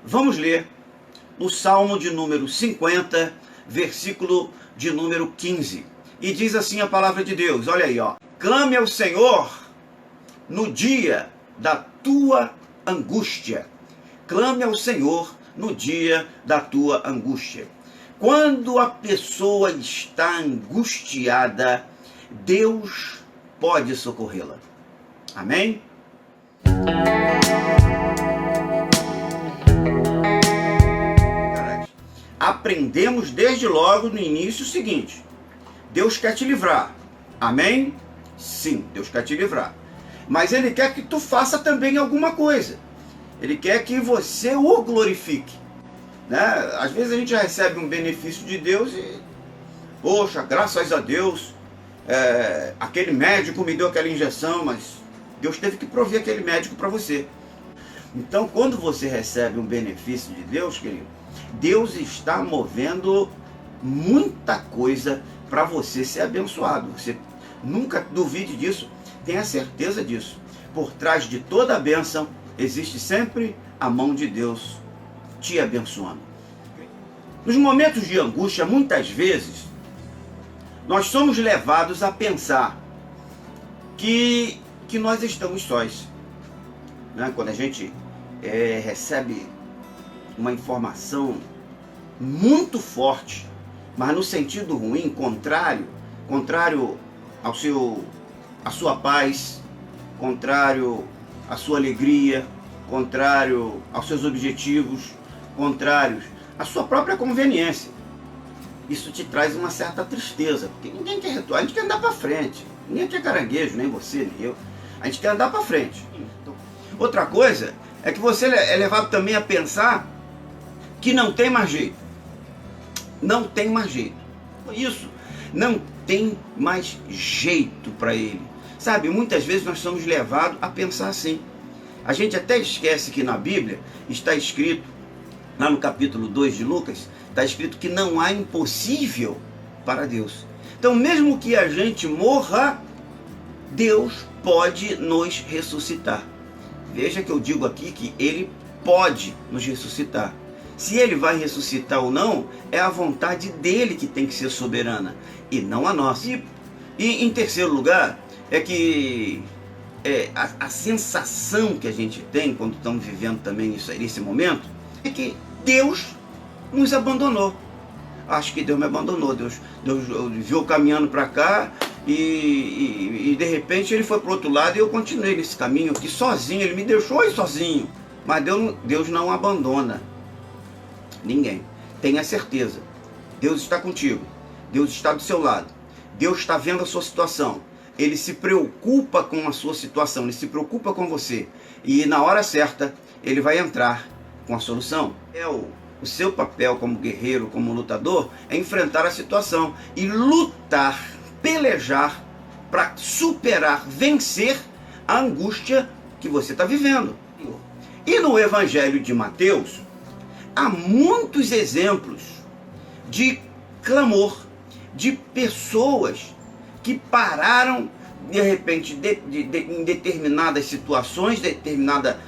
Vamos ler o Salmo de número 50, versículo de número 15. E diz assim a palavra de Deus, olha aí, ó. Clame ao Senhor no dia da tua angústia. Clame ao Senhor no dia da tua angústia. Quando a pessoa está angustiada, Deus pode socorrê-la. Amém? Aprendemos desde logo no início o seguinte: Deus quer te livrar. Amém? Sim, Deus quer te livrar. Mas Ele quer que tu faça também alguma coisa. Ele quer que você o glorifique. Né? Às vezes a gente recebe um benefício de Deus e, poxa, graças a Deus, aquele médico me deu aquela injeção, mas Deus teve que prover aquele médico para você. Então, quando você recebe um benefício de Deus, querido, Deus está movendo muita coisa para você ser abençoado. Você nunca duvide disso, tenha certeza disso. Por trás de toda a bênção, existe sempre a mão de Deus te abençoando. Nos momentos de angústia, muitas vezes, nós somos levados a pensar que nós estamos sós. Né? Quando a gente recebe uma informação muito forte, mas no sentido ruim, contrário à sua paz, contrário à sua alegria, contrário aos seus objetivos, contrários à sua própria conveniência. Isso te traz uma certa tristeza, porque ninguém quer retornar, a gente quer andar para frente. Ninguém quer caranguejo, nem você, nem eu. A gente quer andar para frente. Então, outra coisa é que você é levado também a pensar que não tem mais jeito. Não tem mais jeito. Isso, não tem mais jeito para ele. Sabe, muitas vezes nós somos levados a pensar assim. A gente até esquece que na Bíblia está escrito, lá no capítulo 2 de Lucas, está escrito que não há impossível para Deus. Então, mesmo que a gente morra, Deus pode nos ressuscitar. Veja que eu digo aqui que Ele pode nos ressuscitar. Se Ele vai ressuscitar ou não, é a vontade dEle que tem que ser soberana, e não a nossa. E em terceiro lugar, é que a sensação que a gente tem quando estamos vivendo também esse momento, é que Deus nos abandonou. Acho que Deus me abandonou. Deus viu caminhando para cá e de repente Ele foi para o outro lado e eu continuei nesse caminho aqui sozinho. Ele me deixou aí sozinho. Mas Deus não abandona ninguém. Tenha certeza. Deus está contigo. Deus está do seu lado. Deus está vendo a sua situação. Ele se preocupa com a sua situação. Ele se preocupa com você. E na hora certa, Ele vai entrar com a solução. O seu papel como guerreiro, como lutador, é enfrentar a situação e lutar, pelejar para superar, vencer a angústia que você está vivendo. E no Evangelho de Mateus, há muitos exemplos de clamor, de pessoas que pararam, de repente, em determinadas situações, determinada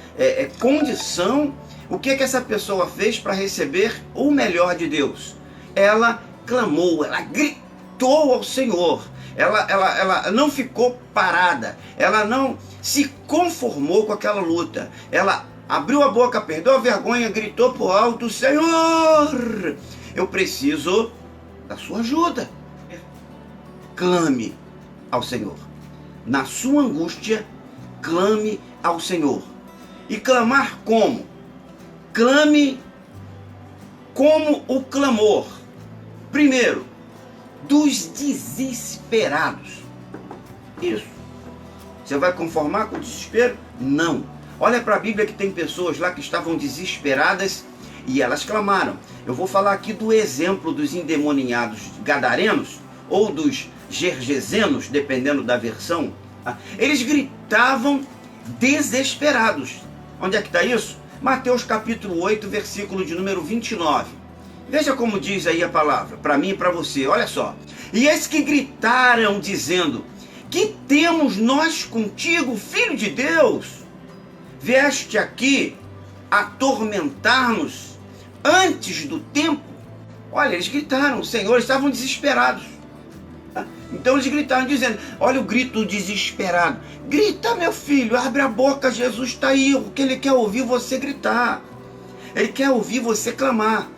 condição. O que essa pessoa fez para receber o melhor de Deus? Ela clamou, ela gritou ao Senhor, ela não ficou parada, ela não se conformou com aquela luta, ela abriu a boca, perdeu a vergonha, gritou por alto: Senhor, eu preciso da sua ajuda. Clame ao Senhor. Na sua angústia, clame ao Senhor. E clamar como? Clame como o clamor, primeiro, dos desesperados. Isso. Você vai conformar com o desespero? Não. Olha para a Bíblia que tem pessoas lá que estavam desesperadas e elas clamaram. Eu vou falar aqui do exemplo dos endemoniados gadarenos ou dos gergesenos, dependendo da versão. Eles gritavam desesperados. Onde é que está isso? Mateus capítulo 8, versículo de número 29. Veja como diz aí a palavra, para mim e para você, olha só. E esses que gritaram dizendo: que temos nós contigo, Filho de Deus? Vieste aqui atormentar-nos antes do tempo. Olha, eles gritaram, Senhor, eles estavam desesperados. Então eles gritaram dizendo, olha o grito desesperado. Grita, meu filho, abre a boca, Jesus está aí. O que ele quer ouvir você gritar. Ele quer ouvir você clamar.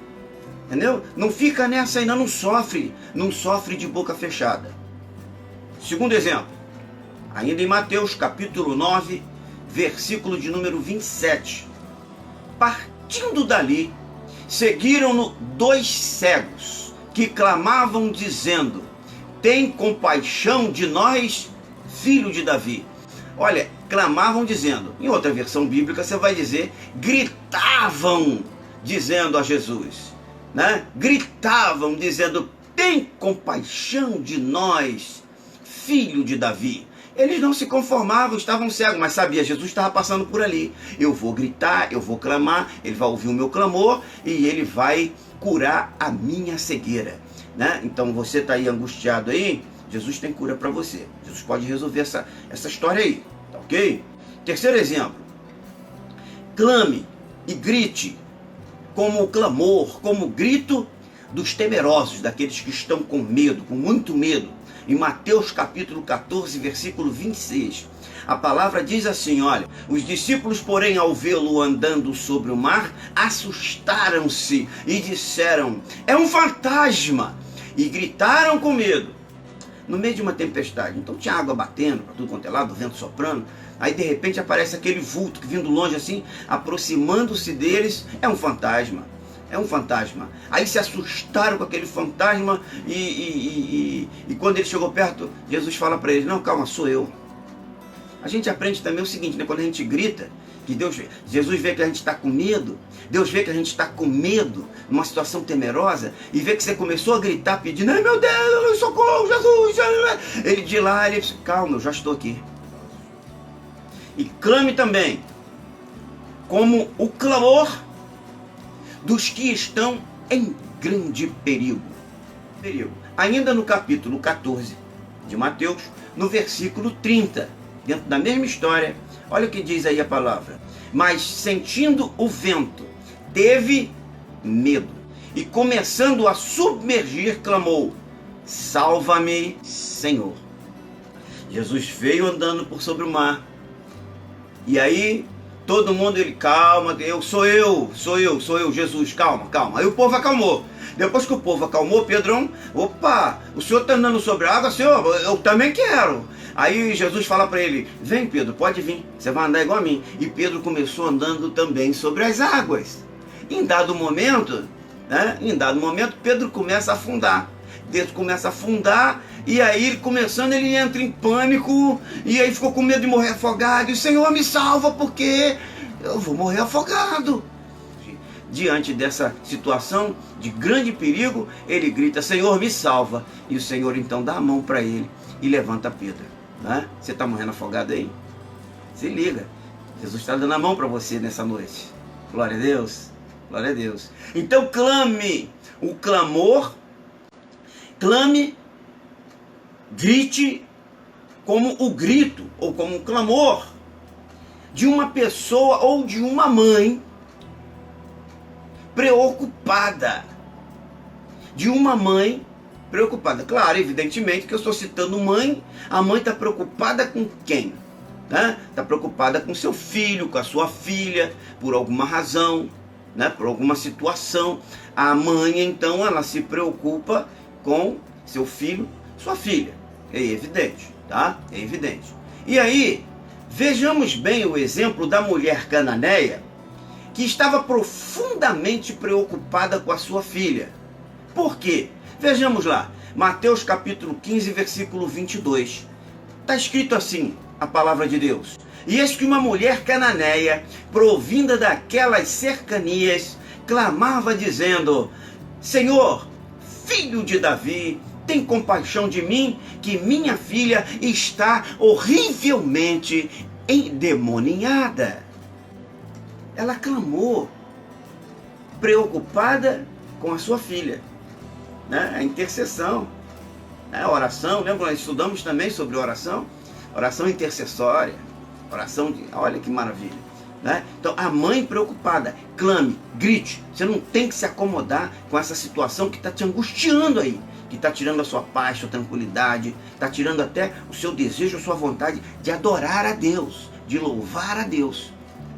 Entendeu? Não fica nessa ainda, não sofre de boca fechada. Segundo exemplo, ainda em Mateus capítulo 9, versículo de número 27. Partindo dali, seguiram-no 2 cegos, que clamavam dizendo, tem compaixão de nós, filho de Davi. Olha, clamavam dizendo, em outra versão bíblica você vai dizer, gritavam dizendo a Jesus, né? Gritavam dizendo, tem compaixão de nós, filho de Davi. Eles não se conformavam, estavam cegos, mas sabia, Jesus estava passando por ali. Eu vou gritar, eu vou clamar, ele vai ouvir o meu clamor e ele vai curar a minha cegueira, né? Então você está aí angustiado aí, Jesus tem cura para você. Jesus pode resolver essa história aí, tá ok? Terceiro exemplo, clame e grite como o clamor, como o grito dos temerosos, daqueles que estão com medo, com muito medo. Em Mateus capítulo 14, versículo 26, a palavra diz assim, olha, os discípulos, porém, ao vê-lo andando sobre o mar, assustaram-se e disseram, é um fantasma, e gritaram com medo. No meio de uma tempestade, então tinha água batendo para tudo quanto é lado, o vento soprando, aí de repente aparece aquele vulto que vindo longe assim, aproximando-se deles, é um fantasma. É um fantasma. Aí se assustaram com aquele fantasma e quando ele chegou perto, Jesus fala para eles, não, calma, sou eu. A gente aprende também o seguinte, né? Quando a gente grita, que Jesus vê que a gente está com medo, Deus vê que a gente está com medo, numa situação temerosa, e vê que você começou a gritar pedindo, ai meu Deus, socorro, Jesus. Ele de lá, ele diz, calma, eu já estou aqui. E clame também, como o clamor dos que estão em grande perigo. Ainda no capítulo 14 de Mateus, no versículo 30, dentro da mesma história, olha o que diz aí a palavra. Mas sentindo o vento, teve medo, e começando a submergir, clamou, salva-me, Senhor. Jesus veio andando por sobre o mar, e aí todo mundo, ele, calma, sou eu, Jesus, calma. Aí o povo acalmou. Depois que o povo acalmou, Pedrão, opa, o senhor está andando sobre a água, senhor, eu também quero. Aí Jesus fala para ele, vem Pedro, pode vir, você vai andar igual a mim. E Pedro começou andando também sobre as águas. Em dado momento, Pedro começa a afundar. Pedro começa a afundar, e aí ele entra em pânico, e aí ficou com medo de morrer afogado, e o Senhor me salva, porque eu vou morrer afogado. Diante dessa situação de grande perigo, ele grita, Senhor me salva, e o Senhor então dá a mão para ele, e levanta Pedro. Né? Você está morrendo afogado aí? Se liga, Jesus está dando a mão para você nessa noite. Glória a Deus, glória a Deus. Então clame, o clamor, clame, grite como o grito, ou como o clamor de uma pessoa ou de uma mãe preocupada. De uma mãe preocupada. Claro, evidentemente que eu estou citando mãe, a mãe está preocupada com quem? Está preocupada com seu filho, com a sua filha, por alguma razão, né? Por alguma situação. A mãe, então, ela se preocupa com seu filho, sua filha. É evidente, tá? É evidente. E aí, vejamos bem o exemplo da mulher cananeia, que estava profundamente preocupada com a sua filha. Por quê? Vejamos lá, Mateus capítulo 15, versículo 22. Está escrito assim, a palavra de Deus. E eis que uma mulher cananeia, provinda daquelas cercanias, clamava dizendo, Senhor, filho de Davi, tem compaixão de mim, que minha filha está horrivelmente endemoninhada. Ela clamou, preocupada com a sua filha, né? A intercessão, a oração. Lembra que nós estudamos também sobre oração? Oração intercessória, oração de, olha que maravilha, né? Então, a mãe preocupada, clame, grite. Você não tem que se acomodar com essa situação que está te angustiando aí, que está tirando a sua paz, sua tranquilidade, está tirando até o seu desejo, a sua vontade de adorar a Deus, de louvar a Deus.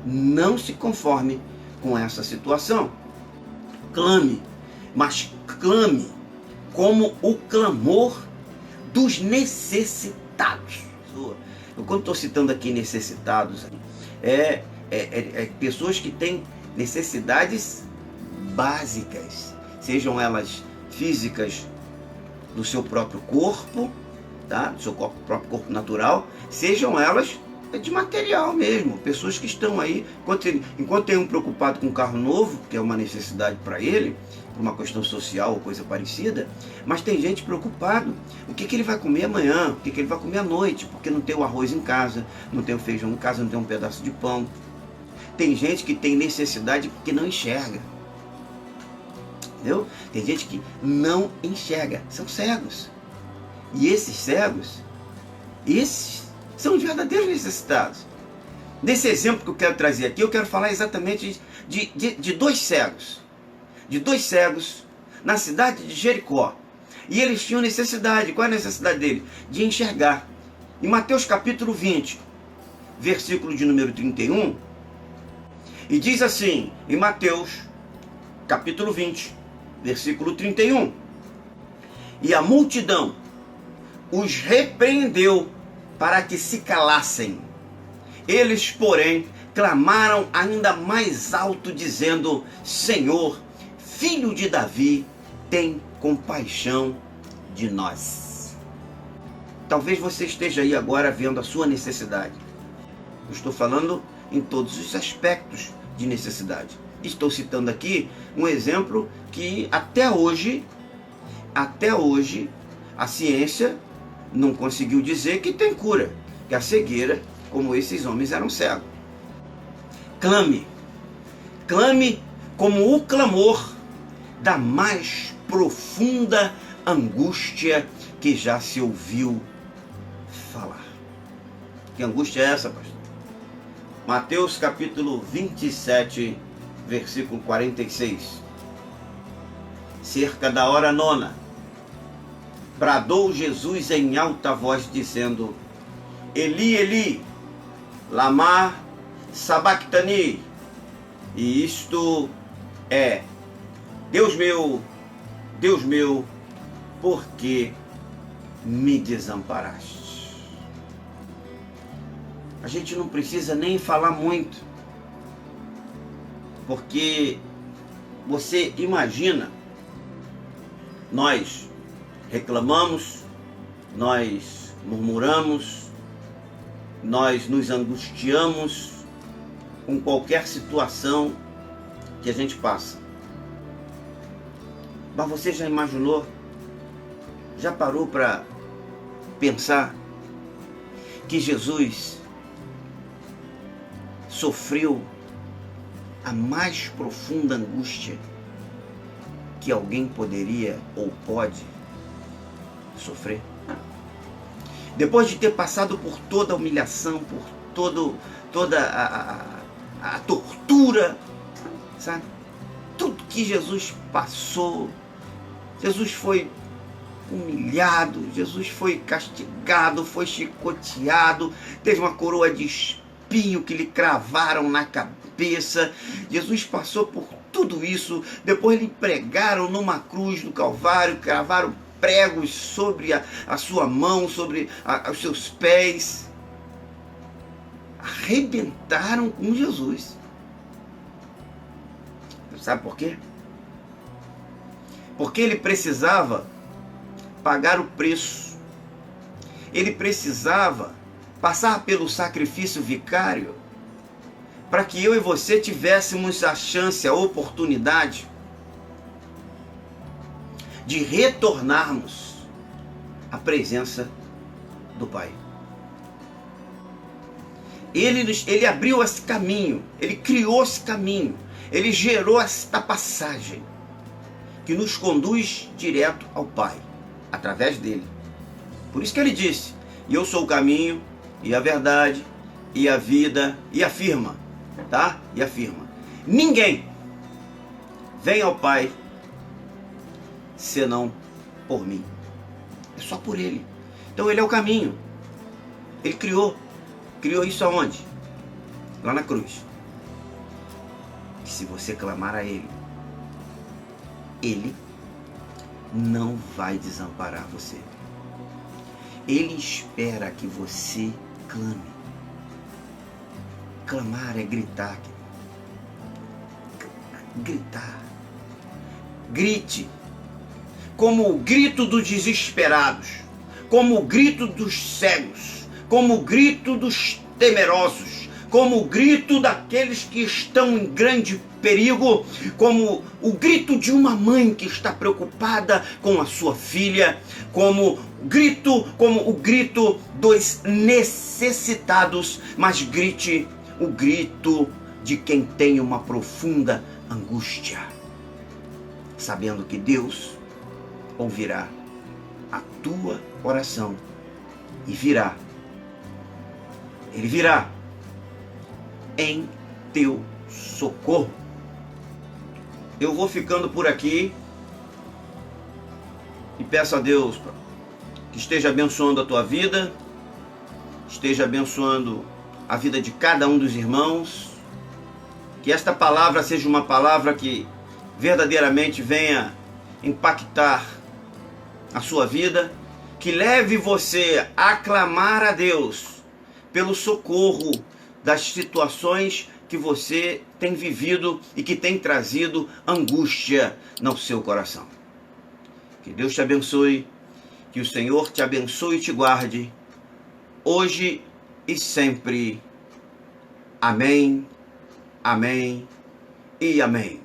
Não se conforme com essa situação. Clame, mas clame como o clamor dos necessitados. Eu, quando estou citando aqui necessitados, pessoas que têm necessidades básicas, sejam elas físicas do seu próprio corpo, tá? Do seu próprio corpo natural, sejam elas de material mesmo. Pessoas que estão aí, enquanto tem um preocupado com um carro novo, que é uma necessidade para ele, por uma questão social ou coisa parecida, mas tem gente preocupado, o que ele vai comer amanhã, o que ele vai comer à noite, porque não tem o arroz em casa, não tem o feijão em casa, não tem um pedaço de pão. Tem gente que tem necessidade porque não enxerga. Entendeu? Tem gente que não enxerga, são cegos. E esses cegos, esses são os verdadeiros necessitados. Nesse exemplo que eu quero trazer aqui, eu quero falar exatamente de dois cegos. De dois cegos na cidade de Jericó. E eles tinham necessidade. Qual é a necessidade dele? De enxergar. Em Mateus capítulo 20, versículo de número 31, e diz assim, em Mateus capítulo 20, versículo 31, e a multidão os repreendeu para que se calassem. Eles, porém, clamaram ainda mais alto, dizendo: Senhor, Filho de Davi, tem compaixão de nós. Talvez você esteja aí agora vendo a sua necessidade. Eu estou falando em todos os aspectos de necessidade. Estou citando aqui um exemplo que até hoje, a ciência não conseguiu dizer que tem cura, que a cegueira, como esses homens eram cegos. Clame como o clamor da mais profunda angústia que já se ouviu falar. Que angústia é essa, pastor? Mateus capítulo 27, versículo 46. Cerca da hora nona, bradou Jesus em alta voz, dizendo: Eli, Eli, lama sabachthani. E isto é: Deus meu, por que me desamparaste? A gente não precisa nem falar muito, porque você imagina, nós reclamamos, nós murmuramos, nós nos angustiamos com qualquer situação que a gente passa. Mas você já imaginou, já parou para pensar que Jesus sofreu a mais profunda angústia que alguém poderia ou pode sofrer? Depois de ter passado por toda a humilhação, por toda a tortura, sabe? Tudo que Jesus passou, Jesus foi humilhado, Jesus foi castigado, foi chicoteado, teve uma coroa de espinho que lhe cravaram na cabeça. Jesus passou por tudo isso. Depois lhe pregaram numa cruz do Calvário, cravaram pregos sobre a sua mão, sobre os seus pés. Arrebentaram com Jesus. Sabe por quê? Porque ele precisava pagar o preço. Ele precisava passar pelo sacrifício vicário para que eu e você tivéssemos a chance, a oportunidade de retornarmos à presença do Pai. Ele abriu esse caminho, ele criou esse caminho, ele gerou esta passagem que nos conduz direto ao Pai, através dele. Por isso que ele disse: e eu sou o caminho, e a verdade, e a vida, e afirma: tá? E afirma: ninguém vem ao Pai senão por mim. É só por Ele. Então Ele é o caminho. Ele criou isso aonde? Lá na cruz. Que se você clamar a Ele, Ele não vai desamparar você. Ele espera que você clame. Clamar é gritar. Gritar. Grite. Como o grito dos desesperados, como o grito dos cegos, como o grito dos temerosos, como o grito daqueles que estão em grande perigo, como o grito de uma mãe que está preocupada com a sua filha, como o grito dos necessitados, mas grite o grito de quem tem uma profunda angústia, sabendo que Deus ouvirá a tua oração e Ele virá em teu socorro. Eu vou ficando por aqui e peço a Deus que esteja abençoando a tua vida, esteja abençoando a vida de cada um dos irmãos, que esta palavra seja uma palavra que verdadeiramente venha impactar a sua vida, que leve você a clamar a Deus pelo socorro das situações que você tem vivido e que tem trazido angústia no seu coração. Que Deus te abençoe, que o Senhor te abençoe e te guarde, hoje e sempre. Amém, amém e amém.